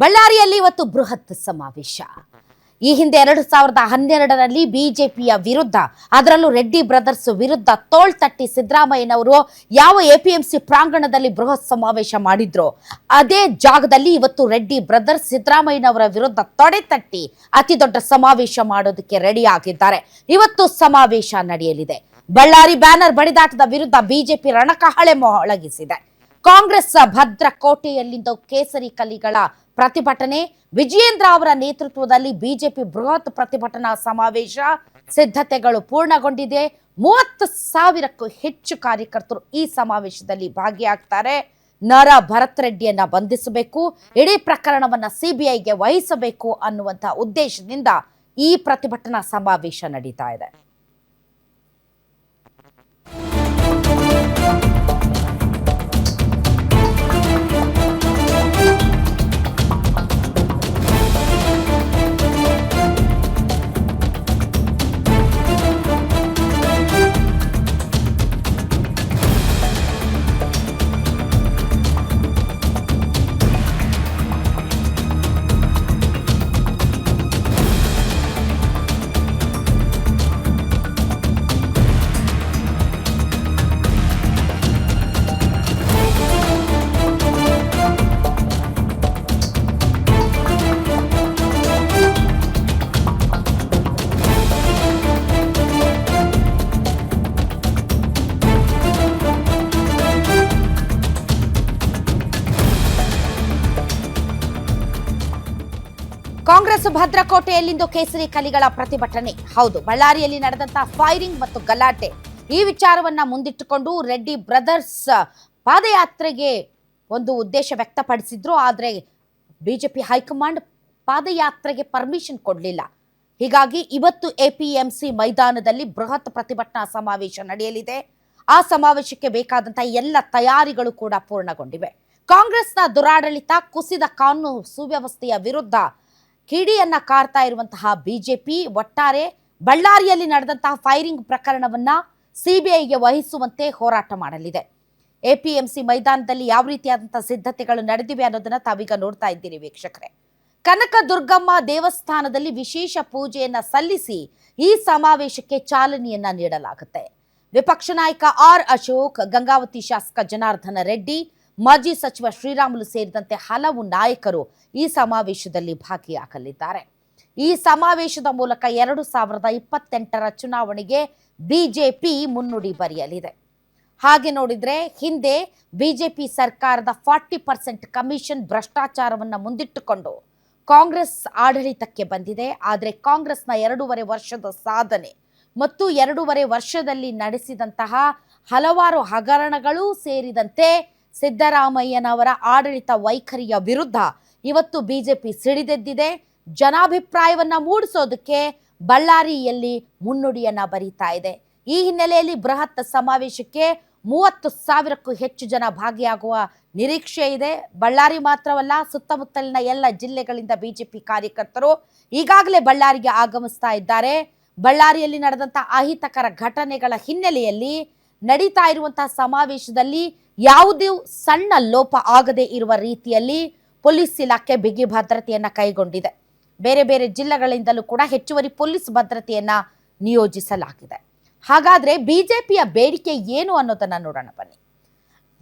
ಬಳ್ಳಾರಿಯಲ್ಲಿ ಇವತ್ತು ಬೃಹತ್ ಸಮಾವೇಶ. ಈ ಹಿಂದೆ 2012ರಲ್ಲಿ ಬಿಜೆಪಿಯ ವಿರುದ್ಧ, ಅದರಲ್ಲೂ ರೆಡ್ಡಿ ಬ್ರದರ್ಸ್ ವಿರುದ್ಧ ತೋಳ್ ತಟ್ಟಿ ಸಿದ್ದರಾಮಯ್ಯನವರು ಯಾವ ಎಪಿಎಂಸಿ ಪ್ರಾಂಗಣದಲ್ಲಿ ಬೃಹತ್ ಸಮಾವೇಶ ಮಾಡಿದ್ರು, ಅದೇ ಜಾಗದಲ್ಲಿ ಇವತ್ತು ರೆಡ್ಡಿ ಬ್ರದರ್ಸ್ ಸಿದ್ದರಾಮಯ್ಯನವರ ವಿರುದ್ಧ ತೊಡೆ ತಟ್ಟಿ ಅತಿ ದೊಡ್ಡ ಸಮಾವೇಶ ಮಾಡೋದಕ್ಕೆ ರೆಡಿ ಆಗಿದ್ದಾರೆ. ಇವತ್ತು ಸಮಾವೇಶ ನಡೆಯಲಿದೆ. ಬಳ್ಳಾರಿ ಬ್ಯಾನರ್ ಬಡಿದಾಟದ ವಿರುದ್ಧ ಬಿಜೆಪಿ ರಣಕಹಳೆ ಮೊಳಗಿಸಿದೆ. ಕಾಂಗ್ರೆಸ್ ಭದ್ರಕೋಟೆಯಲ್ಲಿಂದು ಕೇಸರಿ ಕಲಿಗಳ ಪ್ರತಿಭಟನೆ, ವಿಜಯೇಂದ್ರ ಅವರ ನೇತೃತ್ವದಲ್ಲಿ ಬಿಜೆಪಿ ಬೃಹತ್ ಪ್ರತಿಭಟನಾ ಸಮಾವೇಶ ಸಿದ್ಧತೆಗಳು ಪೂರ್ಣಗೊಂಡಿದೆ. 30,000ಕ್ಕೂ ಹೆಚ್ಚು ಕಾರ್ಯಕರ್ತರು ಈ ಸಮಾವೇಶದಲ್ಲಿ ಭಾಗಿಯಾಗ್ತಾರೆ. ನರ ಭರತ್ ರೆಡ್ಡಿಯನ್ನ ಬಂಧಿಸಬೇಕು, ಇಡೀ ಪ್ರಕರಣವನ್ನ ಸಿಬಿಐಗೆ ವಹಿಸಬೇಕು ಅನ್ನುವಂಥ ಉದ್ದೇಶದಿಂದ ಈ ಪ್ರತಿಭಟನಾ ಸಮಾವೇಶ ನಡೀತಾ ಇದೆ. ಕಾಂಗ್ರೆಸ್ ಭದ್ರಕೋಟೆಯಲ್ಲಿಂದು ಕೇಸರಿ ಕಲಿಗಳ ಪ್ರತಿಭಟನೆ. ಹೌದು, ಬಳ್ಳಾರಿಯಲ್ಲಿ ನಡೆದಂತಹ ಫೈರಿಂಗ್ ಮತ್ತು ಗಲಾಟೆ, ಈ ವಿಚಾರವನ್ನ ಮುಂದಿಟ್ಟುಕೊಂಡು ರೆಡ್ಡಿ ಬ್ರದರ್ಸ್ ಪಾದಯಾತ್ರೆಗೆ ಒಂದು ಉದ್ದೇಶ ವ್ಯಕ್ತಪಡಿಸಿದ್ರು. ಆದರೆ ಬಿಜೆಪಿ ಹೈಕಮಾಂಡ್ ಪಾದಯಾತ್ರೆಗೆ ಪರ್ಮಿಷನ್ ಕೊಡಲಿಲ್ಲ. ಹೀಗಾಗಿ ಇವತ್ತು ಎಪಿಎಂಸಿ ಮೈದಾನದಲ್ಲಿ ಬೃಹತ್ ಪ್ರತಿಭಟನಾ ಸಮಾವೇಶ ನಡೆಯಲಿದೆ. ಆ ಸಮಾವೇಶಕ್ಕೆ ಬೇಕಾದಂತಹ ಎಲ್ಲ ತಯಾರಿಗಳು ಕೂಡ ಪೂರ್ಣಗೊಂಡಿವೆ. ಕಾಂಗ್ರೆಸ್ನ ದುರಾಡಳಿತ, ಕುಸಿದ ಕಾನೂನು ಸುವ್ಯವಸ್ಥೆಯ ವಿರುದ್ಧ ಕಿಡಿಯನ್ನ ಕಾರ್ತಾ ಇರುವಂತಹ ಬಿಜೆಪಿ ಒಟ್ಟಾರೆ ಬಳ್ಳಾರಿಯಲ್ಲಿ ನಡೆದಂತಹ ಫೈರಿಂಗ್ ಪ್ರಕರಣವನ್ನ ಸಿಬಿಐಗೆ ವಹಿಸುವಂತೆ ಹೋರಾಟ ಮಾಡಲಿದೆ. ಎಪಿಎಂಸಿ ಮೈದಾನದಲ್ಲಿ ಯಾವ ರೀತಿಯಾದಂತಹ ಸಿದ್ಧತೆಗಳು ನಡೆದಿವೆ ಅನ್ನೋದನ್ನ ತಾವೀಗ ನೋಡ್ತಾ ಇದ್ದೀರಿ ವೀಕ್ಷಕರೇ. ಕನಕ ದುರ್ಗಮ್ಮ ದೇವಸ್ಥಾನದಲ್ಲಿ ವಿಶೇಷ ಪೂಜೆಯನ್ನ ಸಲ್ಲಿಸಿ ಈ ಸಮಾವೇಶಕ್ಕೆ ಚಾಲನೆಯನ್ನ ನೀಡಲಾಗುತ್ತೆ. ವಿಪಕ್ಷ ನಾಯಕ ಆರ್ ಅಶೋಕ್, ಗಂಗಾವತಿ ಶಾಸಕ ಜನಾರ್ದನ ರೆಡ್ಡಿ, ಮಾಜಿ ಸಚಿವ ಶ್ರೀರಾಮುಲು ಸೇರಿದಂತೆ ಹಲವು ನಾಯಕರು ಈ ಸಮಾವೇಶದಲ್ಲಿ ಭಾಗಿಯಾಗಲಿದ್ದಾರೆ. ಈ ಸಮಾವೇಶದ ಮೂಲಕ 2028ರ ಚುನಾವಣೆಗೆ ಬಿಜೆಪಿ ಮುನ್ನುಡಿ ಬರೆಯಲಿದೆ. ಹಾಗೆ ನೋಡಿದ್ರೆ ಹಿಂದೆ ಬಿಜೆಪಿ ಸರ್ಕಾರದ 40% ಕಮಿಷನ್ ಭ್ರಷ್ಟಾಚಾರವನ್ನು ಮುಂದಿಟ್ಟುಕೊಂಡು ಕಾಂಗ್ರೆಸ್ ಆಡಳಿತಕ್ಕೆ ಬಂದಿದೆ. ಆದರೆ ಕಾಂಗ್ರೆಸ್ನ 2.5 ವರ್ಷದ ಸಾಧನೆ ಮತ್ತು 2.5 ವರ್ಷದಲ್ಲಿ ನಡೆಸಿದಂತಹ ಹಲವಾರು ಹಗರಣಗಳು ಸೇರಿದಂತೆ ಸಿದ್ದರಾಮಯ್ಯನವರ ಆಡಳಿತ ವೈಖರಿಯ ವಿರುದ್ಧ ಇವತ್ತು ಬಿಜೆಪಿ ಸಿಡಿದೆದ್ದಿದೆ. ಜನಾಭಿಪ್ರಾಯವನ್ನ ಮೂಡಿಸೋದಕ್ಕೆ ಬಳ್ಳಾರಿಯಲ್ಲಿ ಮುನ್ನುಡಿಯನ್ನ ಬರೀತಾ ಇದೆ. ಈ ಹಿನ್ನೆಲೆಯಲ್ಲಿ ಬೃಹತ್ ಸಮಾವೇಶಕ್ಕೆ 30,000ಕ್ಕೂ ಹೆಚ್ಚು ಜನ ಭಾಗಿಯಾಗುವ ನಿರೀಕ್ಷೆ ಇದೆ. ಬಳ್ಳಾರಿ ಮಾತ್ರವಲ್ಲ, ಸುತ್ತಮುತ್ತಲಿನ ಎಲ್ಲ ಜಿಲ್ಲೆಗಳಿಂದ ಬಿಜೆಪಿ ಕಾರ್ಯಕರ್ತರು ಈಗಾಗಲೇ ಬಳ್ಳಾರಿಗೆ ಆಗಮಿಸ್ತಾ ಇದ್ದಾರೆ. ಬಳ್ಳಾರಿಯಲ್ಲಿ ನಡೆದಂತಹ ಅಹಿತಕರ ಘಟನೆಗಳ ಹಿನ್ನೆಲೆಯಲ್ಲಿ ನಡೀತಾ ಇರುವಂತಹ ಸಮಾವೇಶದಲ್ಲಿ ಯಾವುದೇ ಸಣ್ಣ ಲೋಪ ಆಗದೆ ಇರುವ ರೀತಿಯಲ್ಲಿ ಪೊಲೀಸ್ ಇಲಾಖೆ ಬಿಗಿ ಭದ್ರತೆಯನ್ನ ಕೈಗೊಂಡಿದೆ. ಬೇರೆ ಬೇರೆ ಜಿಲ್ಲೆಗಳಿಂದಲೂ ಕೂಡ ಹೆಚ್ಚುವರಿ ಪೊಲೀಸ್ ಭದ್ರತೆಯನ್ನ ನಿಯೋಜಿಸಲಾಗಿದೆ. ಹಾಗಾದ್ರೆ ಬಿಜೆಪಿಯ ಬೇಡಿಕೆ ಏನು ಅನ್ನೋದನ್ನ ನೋಡೋಣ ಬನ್ನಿ.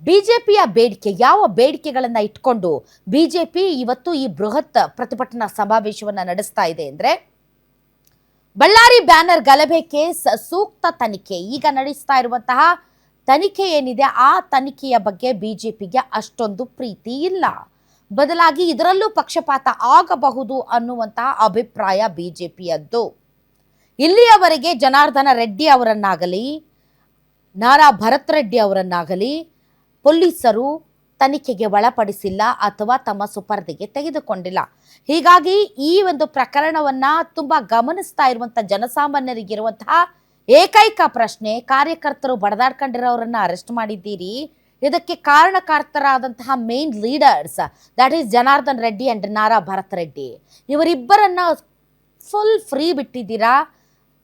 ಬಿಜೆಪಿಯ ಬೇಡಿಕೆ, ಯಾವ ಬೇಡಿಕೆಗಳನ್ನ ಇಟ್ಕೊಂಡು ಬಿಜೆಪಿ ಇವತ್ತು ಈ ಬೃಹತ್ ಪ್ರತಿಭಟನಾ ಸಮಾವೇಶವನ್ನ ನಡೆಸ್ತಾ ಇದೆ ಅಂದ್ರೆ, ಬಳ್ಳಾರಿ ಬ್ಯಾನರ್ ಗಲಭೆ ಕೇಸ್ ಸೂಕ್ತ ತನಿಖೆ, ಈಗ ನಡೆಸ್ತಾ ಇರುವಂತಹ ತನಿಖೆ ಏನಿದೆ ಆ ತನಿಖೆಯ ಬಗ್ಗೆ ಬಿಜೆಪಿಗೆ ಅಷ್ಟೊಂದು ಪ್ರೀತಿ ಇಲ್ಲ. ಬದಲಾಗಿ ಇದರಲ್ಲೂ ಪಕ್ಷಪಾತ ಆಗಬಹುದು ಅನ್ನುವಂತಹ ಅಭಿಪ್ರಾಯ ಬಿಜೆಪಿಯದ್ದು. ಇಲ್ಲಿಯವರೆಗೆ ಜನಾರ್ದನ ರೆಡ್ಡಿ ಅವರನ್ನಾಗಲಿ ನಾರಾ ಭರತ್ ರೆಡ್ಡಿ ಅವರನ್ನಾಗಲಿ ಪೊಲೀಸರು ತನಿಖೆಗೆ ಒಳಪಡಿಸಿಲ್ಲ ಅಥವಾ ತಮ್ಮ ಸುಪರ್ದಿಗೆ ತೆಗೆದುಕೊಂಡಿಲ್ಲ. ಹೀಗಾಗಿ ಈ ಒಂದು ಪ್ರಕರಣವನ್ನ ತುಂಬಾ ಗಮನಿಸ್ತಾ ಇರುವಂತಹ ಜನಸಾಮಾನ್ಯರಿಗಿರುವಂತಹ ಏಕೈಕ ಪ್ರಶ್ನೆ, ಕಾರ್ಯಕರ್ತರು ಬಡದಾಡ್ಕೊಂಡಿರೋರನ್ನ ಅರೆಸ್ಟ್ ಮಾಡಿದ್ದೀರಿ, ಇದಕ್ಕೆ ಕಾರಣಕರ್ತರಾದಂತಹ main leaders that is Janardhan Reddy and Nara Bharat Reddy, ಇವರಿಬ್ಬರನ್ನ ಫುಲ್ ಫ್ರೀ ಬಿಟ್ಟಿದ್ದೀರಾ.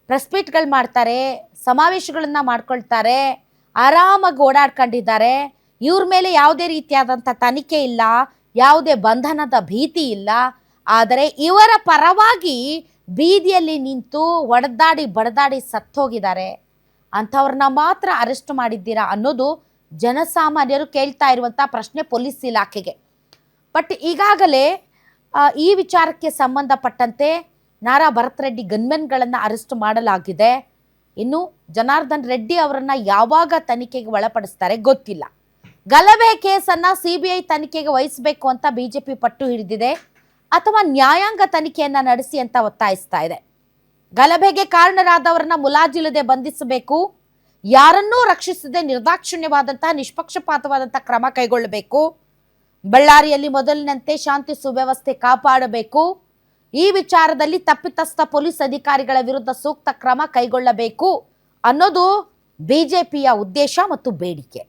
ಪ್ರೆಸ್ ಮೀಟ್ಗಳು ಮಾಡ್ತಾರೆ, ಸಮಾವೇಶಗಳನ್ನ ಮಾಡ್ಕೊಳ್ತಾರೆ, ಆರಾಮಾಗಿ ಓಡಾಡ್ಕೊಂಡಿದ್ದಾರೆ. ಇವ್ರ ಮೇಲೆ ಯಾವುದೇ ರೀತಿಯಾದಂಥ ತನಿಖೆ ಇಲ್ಲ, ಯಾವುದೇ ಬಂಧನದ ಭೀತಿ ಇಲ್ಲ. ಆದರೆ ಇವರ ಪರವಾಗಿ ಬೀದಿಯಲ್ಲಿ ನಿಂತು ಒಡೆದಾಡಿ ಬಡದಾಡಿ ಸತ್ತೋಗಿದ್ದಾರೆ, ಅಂಥವ್ರನ್ನ ಮಾತ್ರ ಅರೆಸ್ಟ್ ಮಾಡಿದ್ದೀರಾ ಅನ್ನೋದು ಜನಸಾಮಾನ್ಯರು ಕೇಳ್ತಾ ಇರುವಂಥ ಪ್ರಶ್ನೆ ಪೊಲೀಸ್ ಇಲಾಖೆಗೆ. ಬಟ್ ಈಗಾಗಲೇ ಈ ವಿಚಾರಕ್ಕೆ ಸಂಬಂಧಪಟ್ಟಂತೆ ನಾರಾ ಭರತ್ ರೆಡ್ಡಿ ಗನ್ಮೆನ್ಗಳನ್ನು ಅರೆಸ್ಟ್ ಮಾಡಲಾಗಿದೆ. ಇನ್ನು ಜನಾರ್ದನ್ ರೆಡ್ಡಿ ಅವರನ್ನು ಯಾವಾಗ ತನಿಖೆಗೆ ಒಳಪಡಿಸ್ತಾರೆ ಗೊತ್ತಿಲ್ಲ. ಗಲಭೆ ಕೇಸನ್ನು CBI ತನಿಖೆಗೆ ವಹಿಸಬೇಕು ಅಂತ BJP ಪಟ್ಟು ಹಿಡಿದಿದೆ, ಅಥವಾ ನ್ಯಾಯಾಂಗ ತನಿಖೆಯನ್ನು ನಡೆಸಿ ಅಂತ ಒತ್ತಾಯಿಸ್ತಾ ಇದೆ. ಗಲಭೆಗೆ ಕಾರಣರಾದವರನ್ನ ಮುಲಾಜಿಲ್ಲದೆ ಬಂಧಿಸಬೇಕು, ಯಾರನ್ನೂ ರಕ್ಷಿಸದೆ ನಿರ್ದಾಕ್ಷಿಣ್ಯವಾದಂತಹ ನಿಷ್ಪಕ್ಷಪಾತವಾದಂತಹ ಕ್ರಮ ಕೈಗೊಳ್ಳಬೇಕು, ಬಳ್ಳಾರಿಯಲ್ಲಿ ಮೊದಲಿನಂತೆ ಶಾಂತಿ ಸುವ್ಯವಸ್ಥೆ ಕಾಪಾಡಬೇಕು, ಈ ವಿಚಾರದಲ್ಲಿ ತಪ್ಪಿತಸ್ಥ ಪೊಲೀಸ್ ಅಧಿಕಾರಿಗಳ ವಿರುದ್ಧ ಸೂಕ್ತ ಕ್ರಮ ಕೈಗೊಳ್ಳಬೇಕು ಅನ್ನೋದು BJPಯ ಉದ್ದೇಶ ಮತ್ತು ಬೇಡಿಕೆ.